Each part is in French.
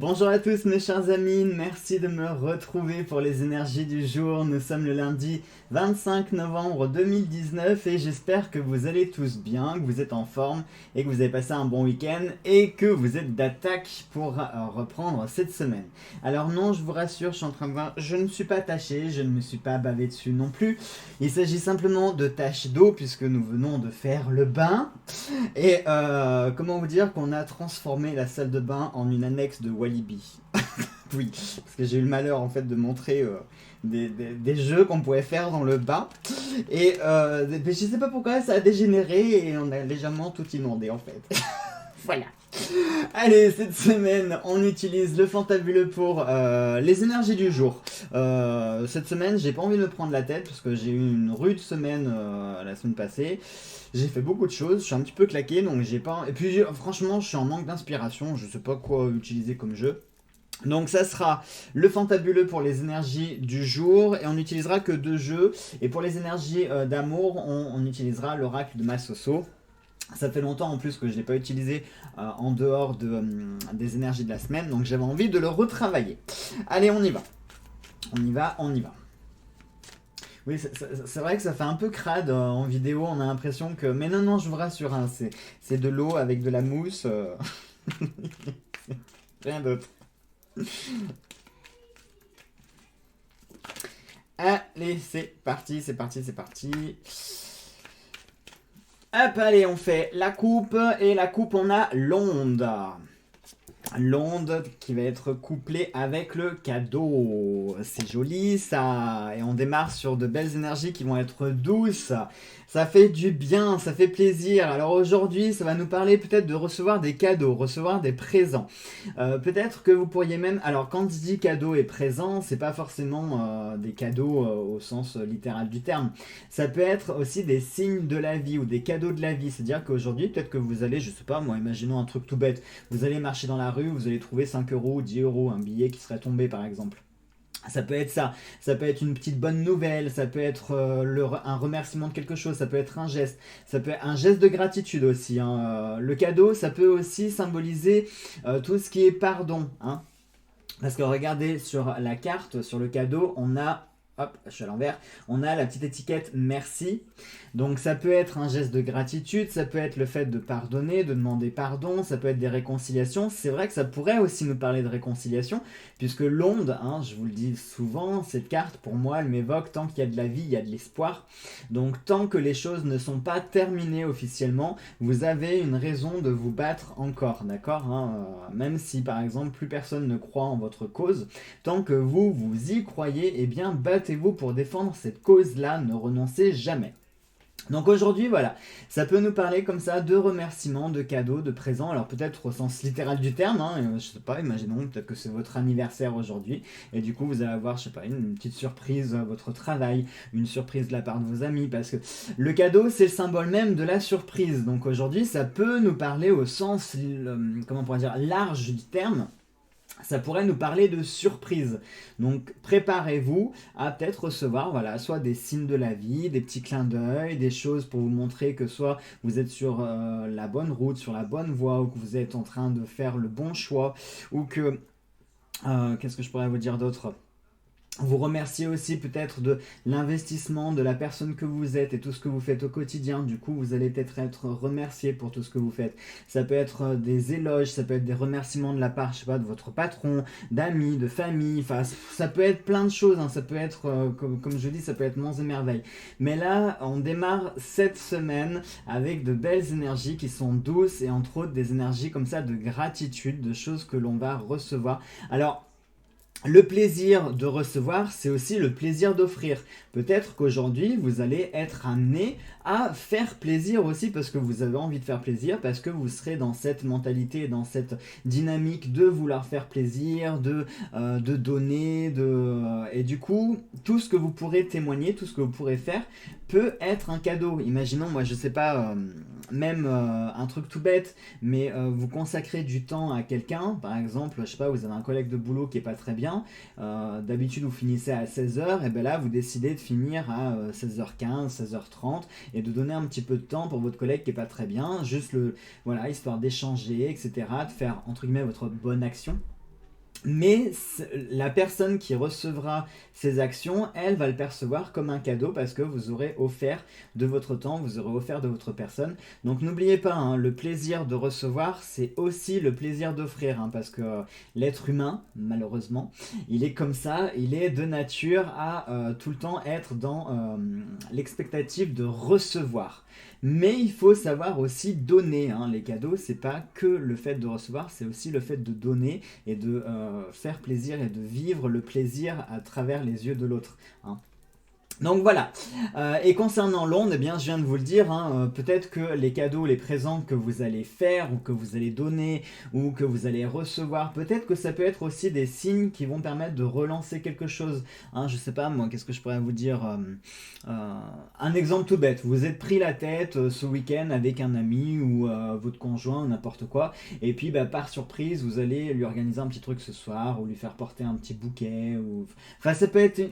Bonjour à tous mes chers amis, merci de me retrouver pour les énergies du jour. Nous sommes le lundi 25 novembre 2019 et j'espère que vous allez tous bien, que vous êtes en forme et que vous avez passé un bon week-end et que vous êtes d'attaque pour reprendre cette semaine. Alors non, je vous rassure, je suis en train de voir, je ne suis pas taché, je ne me suis pas bavé dessus non plus. Il s'agit simplement de taches d'eau puisque nous venons de faire le bain. Et comment vous dire qu'on a transformé la salle de bain en une annexe de Walibi. Oui, parce que j'ai eu le malheur en fait de montrer des jeux qu'on pouvait faire dans le bain. Et je sais pas pourquoi ça a dégénéré et on a légèrement tout inondé en fait. Voilà. Allez, cette semaine, on utilise le fantabuleux pour les énergies du jour. Cette semaine, j'ai pas envie de me prendre la tête parce que j'ai eu une rude semaine la semaine passée. J'ai fait beaucoup de choses, je suis un petit peu claqué, donc j'ai pas. Et puis, franchement, je suis en manque d'inspiration, je sais pas quoi utiliser comme jeu. Donc ça sera le fantabuleux pour les énergies du jour et on n'utilisera que deux jeux. Et pour les énergies d'amour, on utilisera l'oracle de Masoso. Ça fait longtemps en plus que je ne l'ai pas utilisé en dehors des énergies de la semaine, donc j'avais envie de le retravailler. Allez, on y va. On y va, on y va. Oui, c'est vrai que ça fait un peu crade en vidéo, on a l'impression que... Mais non, non, je vous rassure, hein, c'est de l'eau avec de la mousse. Rien d'autre. Allez, c'est parti, c'est parti, c'est parti. Hop, allez, on fait la coupe. Et la coupe, on a l'onde. L'onde qui va être couplée avec le cadeau. C'est joli ça. Et on démarre sur de belles énergies qui vont être douces. Ça fait du bien, ça fait plaisir. Alors aujourd'hui, ça va nous parler peut-être de recevoir des cadeaux, recevoir des présents. Peut-être que vous pourriez même... Alors quand je dis cadeau et présent, c'est pas forcément des cadeaux au sens littéral du terme. Ça peut être aussi des signes de la vie ou des cadeaux de la vie. C'est-à-dire qu'aujourd'hui, peut-être que vous allez, je sais pas moi, imaginons un truc tout bête. Vous allez marcher dans la rue, vous allez trouver 5 euros, 10 euros, un billet qui serait tombé par exemple. Ça peut être ça, ça peut être une petite bonne nouvelle, ça peut être un remerciement de quelque chose, ça peut être un geste, ça peut être un geste de gratitude aussi, hein. Le cadeau, ça peut aussi symboliser tout ce qui est pardon, hein. Parce que regardez sur la carte, sur le cadeau, on a, hop, je suis à l'envers, on a la petite étiquette merci. Donc ça peut être un geste de gratitude, ça peut être le fait de pardonner, de demander pardon, ça peut être des réconciliations. C'est vrai que ça pourrait aussi nous parler de réconciliation, puisque l'onde, hein, je vous le dis souvent, cette carte pour moi elle m'évoque tant qu'il y a de la vie, il y a de l'espoir. Donc tant que les choses ne sont pas terminées officiellement, vous avez une raison de vous battre encore, d'accord, hein, même si par exemple plus personne ne croit en votre cause, tant que vous y croyez, eh bien battez-vous pour défendre cette cause-là, ne renoncez jamais. Donc aujourd'hui, voilà, ça peut nous parler comme ça de remerciements, de cadeaux, de présents. Alors peut-être au sens littéral du terme, hein, je sais pas, imaginons peut-être que c'est votre anniversaire aujourd'hui et du coup vous allez avoir, je sais pas, une petite surprise à votre travail, une surprise de la part de vos amis parce que le cadeau c'est le symbole même de la surprise. Donc aujourd'hui, ça peut nous parler au sens, comment on pourrait dire, large du terme. Ça pourrait nous parler de surprise. Donc préparez-vous à peut-être recevoir voilà, soit des signes de la vie, des petits clins d'œil, des choses pour vous montrer que soit vous êtes sur la bonne route, sur la bonne voie, ou que vous êtes en train de faire le bon choix, ou que... qu'est-ce que je pourrais vous dire d'autre ? Vous remerciez aussi peut-être de l'investissement de la personne que vous êtes et tout ce que vous faites au quotidien. Du coup, vous allez peut-être être remercié pour tout ce que vous faites. Ça peut être des éloges, ça peut être des remerciements de la part, je sais pas, de votre patron, d'amis, de famille. Enfin, ça peut être plein de choses, hein. Ça peut être, comme je dis, ça peut être monts et merveilles. Mais là, on démarre cette semaine avec de belles énergies qui sont douces et entre autres des énergies comme ça de gratitude, de choses que l'on va recevoir. Alors, le plaisir de recevoir, c'est aussi le plaisir d'offrir. Peut-être qu'aujourd'hui, vous allez être amené à faire plaisir aussi parce que vous avez envie de faire plaisir, parce que vous serez dans cette mentalité, dans cette dynamique de vouloir faire plaisir, de donner, et du coup, tout ce que vous pourrez témoigner, tout ce que vous pourrez faire peut être un cadeau. Imaginons, moi je sais pas, même un truc tout bête, mais vous consacrez du temps à quelqu'un, par exemple, je sais pas, vous avez un collègue de boulot qui est pas très bien, d'habitude vous finissez à 16h, et bien là vous décidez de finir à 16h15, 16h30, et de donner un petit peu de temps pour votre collègue qui est pas très bien, juste voilà, histoire d'échanger, etc., de faire entre guillemets votre bonne action. Mais la personne qui recevra ces actions, elle va le percevoir comme un cadeau parce que vous aurez offert de votre temps, vous aurez offert de votre personne. Donc n'oubliez pas, hein, le plaisir de recevoir, c'est aussi le plaisir d'offrir, hein, parce que l'être humain, malheureusement, il est comme ça, il est de nature à tout le temps être dans l'expectative de recevoir. Mais il faut savoir aussi donner, hein. Les cadeaux, c'est pas que le fait de recevoir, c'est aussi le fait de donner et de faire plaisir et de vivre le plaisir à travers les yeux de l'autre, hein. Donc voilà. Et concernant l'onde, eh bien, je viens de vous le dire, hein, peut-être que les cadeaux, les présents que vous allez faire, ou que vous allez donner, ou que vous allez recevoir, peut-être que ça peut être aussi des signes qui vont permettre de relancer quelque chose, hein. Je sais pas, moi, qu'est-ce que je pourrais vous dire, un exemple tout bête, vous vous êtes pris la tête ce week-end avec un ami, ou votre conjoint, ou n'importe quoi, et puis bah, par surprise, vous allez lui organiser un petit truc ce soir, ou lui faire porter un petit bouquet, ou... Enfin, ça peut être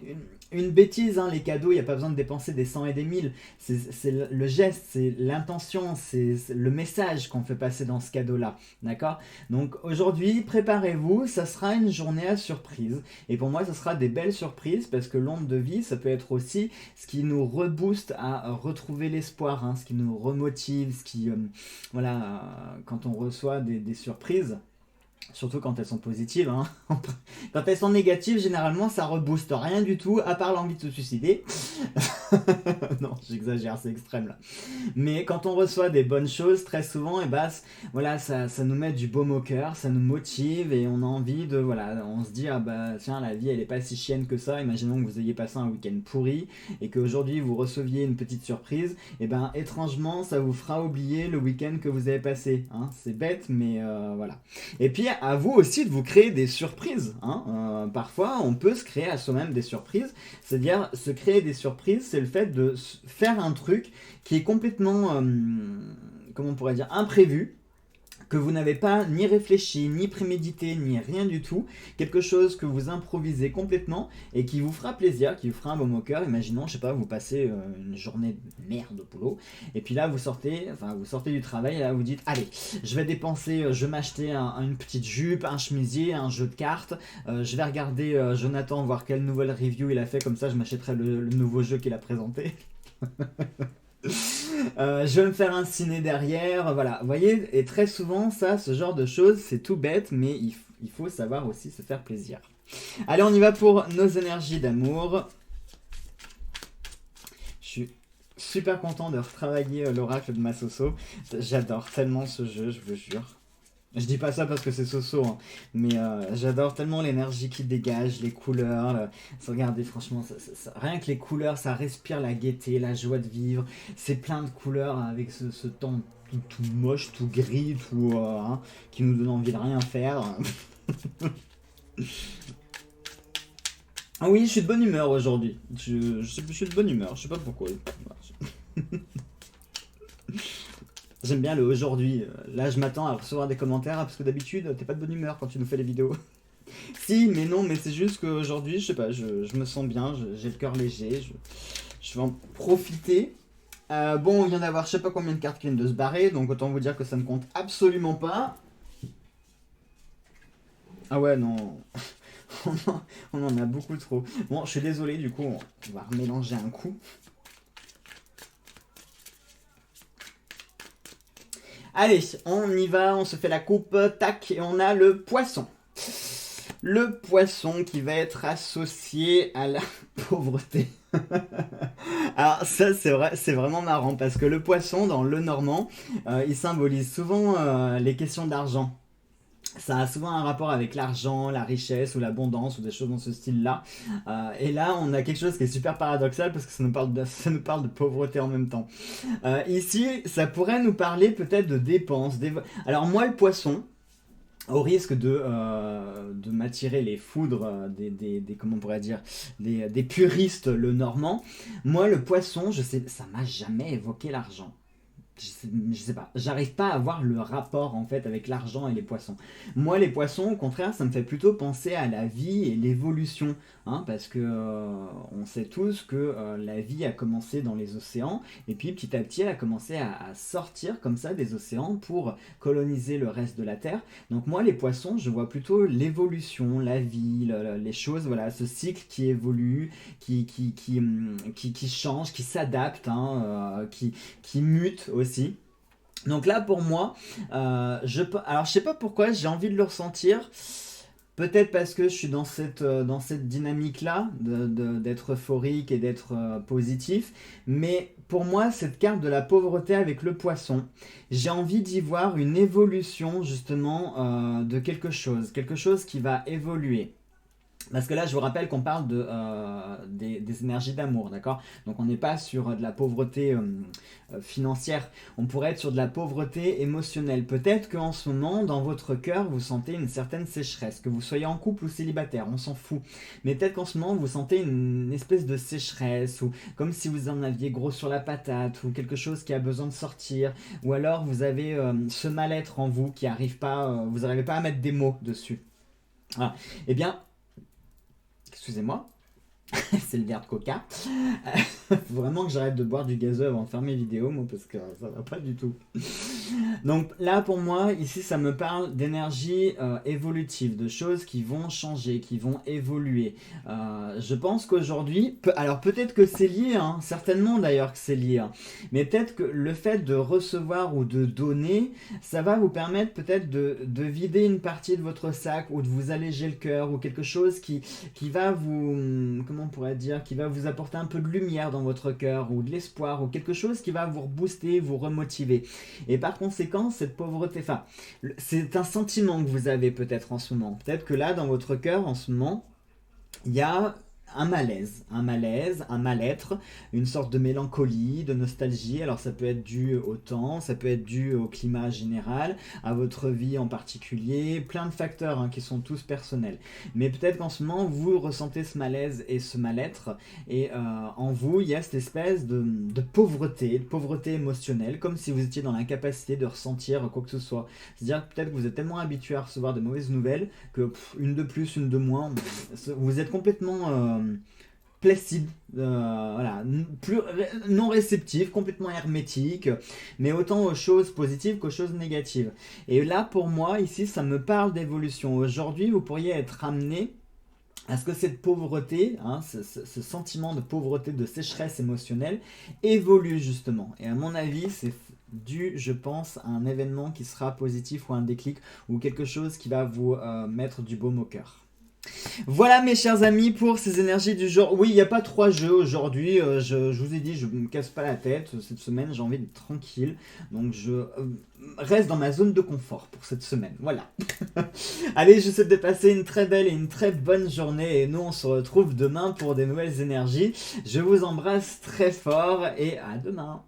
une bêtise, hein, les cadeaux, il n'y a pas besoin de dépenser des 100 et des 1000. C'est le geste, c'est l'intention, c'est le message qu'on fait passer dans ce cadeau-là. D'accord? Donc aujourd'hui, préparez-vous, ça sera une journée à surprise. Et pour moi, ça sera des belles surprises parce que l'onde de vie, ça peut être aussi ce qui nous rebooste à retrouver l'espoir, hein, ce qui nous remotive, ce qui. Voilà, quand on reçoit des surprises. Surtout quand elles sont positives, hein. Quand elles sont négatives, généralement ça rebooste rien du tout, à part l'envie de se suicider. Non, j'exagère, c'est extrême là. Mais quand on reçoit des bonnes choses, très souvent, et bah, voilà, ça nous met du baume au cœur, ça nous motive et on a envie de, voilà, on se dit, ah bah tiens, la vie elle est pas si chienne que ça. Imaginons que vous ayez passé un week-end pourri et qu'aujourd'hui vous receviez une petite surprise, et ben étrangement ça vous fera oublier le week-end que vous avez passé, hein. C'est bête, mais voilà. Et puis à vous aussi de vous créer des surprises, hein. Parfois on peut se créer à soi-même des surprises, c'est-à-dire se créer des surprises, c'est le fait de faire un truc qui est complètement, comment on pourrait dire, imprévu, que vous n'avez pas ni réfléchi, ni prémédité, ni rien du tout, quelque chose que vous improvisez complètement et qui vous fera plaisir, qui vous fera un baume au cœur. Imaginons, je sais pas, vous passez une journée de merde au boulot, et puis là vous sortez du travail, et là vous dites, allez, je vais dépenser, je vais m'acheter une petite jupe, un chemisier, un jeu de cartes, je vais regarder Jonathan, voir quelle nouvelle review il a fait, comme ça je m'achèterai le nouveau jeu qu'il a présenté. Je vais me faire un ciné derrière, voilà, vous voyez, et très souvent ça, ce genre de choses, c'est tout bête, mais il faut savoir aussi se faire plaisir. Allez, on y va pour nos énergies d'amour. Je suis super content de retravailler l'oracle de Massoso, j'adore tellement ce jeu, je vous jure. Je dis pas ça parce que c'est Soso, hein, mais j'adore tellement l'énergie qui dégage, les couleurs. Regardez, franchement, rien que les couleurs, ça respire la gaieté, la joie de vivre. C'est plein de couleurs avec ce temps tout moche, tout gris, tout hein, qui nous donne envie de rien faire. Ah oui, je suis de bonne humeur aujourd'hui. Je suis de bonne humeur, je sais pas pourquoi. J'aime bien le aujourd'hui. Là, je m'attends à recevoir des commentaires, parce que d'habitude, t'es pas de bonne humeur quand tu nous fais les vidéos. Si, mais non, mais c'est juste qu'aujourd'hui, je sais pas, je me sens bien, j'ai le cœur léger, je vais en profiter. Bon, on vient d'avoir je sais pas combien de cartes qui viennent de se barrer, donc autant vous dire que ça ne compte absolument pas. Ah ouais, non. On en a beaucoup trop. Bon, je suis désolé, du coup, on va remélanger un coup. Allez, on y va, on se fait la coupe, tac, et on a le poisson. Le poisson qui va être associé à la pauvreté. Alors ça c'est vrai, c'est vraiment marrant parce que le poisson dans le normand, il symbolise souvent les questions d'argent. Ça a souvent un rapport avec l'argent, la richesse ou l'abondance ou des choses dans ce style-là. Et là, on a quelque chose qui est super paradoxal parce que ça nous parle de pauvreté en même temps. Ici, ça pourrait nous parler peut-être de dépenses. Alors moi, le poisson, au risque de m'attirer les foudres comment on pourrait dire, des puristes le normand, moi le poisson, je sais, ça m'a jamais évoqué l'argent. je sais pas, j'arrive pas à avoir le rapport en fait avec l'argent et les poissons. Moi, les poissons, au contraire, ça me fait plutôt penser à la vie et l'évolution, hein, parce que on sait tous que la vie a commencé dans les océans, et puis petit à petit, elle a commencé à sortir comme ça des océans pour coloniser le reste de la Terre. Donc moi, les poissons, je vois plutôt l'évolution, la vie, les choses, voilà, ce cycle qui évolue, qui change, qui s'adapte, hein, qui mute aussi. Donc là, pour moi, alors je sais pas pourquoi, j'ai envie de le ressentir. Peut-être parce que je suis dans cette dynamique-là, d'être euphorique et d'être positif. Mais pour moi, cette carte de la pauvreté avec le poisson, j'ai envie d'y voir une évolution justement de quelque chose qui va évoluer. Parce que là, je vous rappelle qu'on parle des énergies d'amour, d'accord? Donc on n'est pas sur de la pauvreté financière, on pourrait être sur de la pauvreté émotionnelle. Peut-être qu'en ce moment, dans votre cœur, vous sentez une certaine sécheresse, que vous soyez en couple ou célibataire, on s'en fout. Mais peut-être qu'en ce moment, vous sentez une espèce de sécheresse, ou comme si vous en aviez gros sur la patate, ou quelque chose qui a besoin de sortir, ou alors vous avez ce mal-être en vous qui arrive pas, vous n'arrivez pas à mettre des mots dessus. Voilà. Eh bien, excusez-moi, c'est le verre de coca. Faut vraiment que j'arrête de boire du gazeux avant de faire mes vidéos, moi, parce que ça va pas du tout. Donc là, pour moi, ici, ça me parle d'énergie évolutive, de choses qui vont changer, qui vont évoluer. Je pense qu'aujourd'hui, alors peut-être que c'est lié, hein, certainement d'ailleurs que c'est lié, hein, mais peut-être que le fait de recevoir ou de donner, ça va vous permettre peut-être de vider une partie de votre sac ou de vous alléger le cœur ou quelque chose qui va vous, comment on pourrait dire, qui va vous apporter un peu de lumière dans votre cœur ou de l'espoir ou quelque chose qui va vous rebooster, vous remotiver. Et par conséquent, cette pauvreté, enfin, c'est un sentiment que vous avez peut-être en ce moment. Peut-être que là, dans votre cœur, en ce moment, il y a un malaise, un mal-être, une sorte de mélancolie, de nostalgie. Alors ça peut être dû au temps, ça peut être dû au climat général, à votre vie en particulier, plein de facteurs hein, qui sont tous personnels. Mais peut-être qu'en ce moment, vous ressentez ce malaise et ce mal-être, et en vous, il y a cette espèce de pauvreté émotionnelle, comme si vous étiez dans l'incapacité de ressentir quoi que ce soit. C'est-à-dire que peut-être que vous êtes tellement habitué à recevoir de mauvaises nouvelles que une de plus, une de moins, vous êtes complètement placide, voilà, plus non réceptif, complètement hermétique, mais autant aux choses positives qu'aux choses négatives. Et là, pour moi, ici, ça me parle d'évolution. Aujourd'hui, vous pourriez être amené à ce que cette pauvreté, hein, ce sentiment de pauvreté, de sécheresse émotionnelle, évolue justement. Et à mon avis, c'est dû, je pense, à un événement qui sera positif ou un déclic ou quelque chose qui va vous mettre du baume au cœur. Voilà mes chers amis pour ces énergies du jour. Oui, il n'y a pas 3 jeux aujourd'hui, je vous ai dit, je ne me casse pas la tête, cette semaine j'ai envie d'être tranquille, donc je reste dans ma zone de confort pour cette semaine, voilà. Allez, je vous souhaite de passer une très belle et une très bonne journée, et nous on se retrouve demain pour des nouvelles énergies. Je vous embrasse très fort et à demain.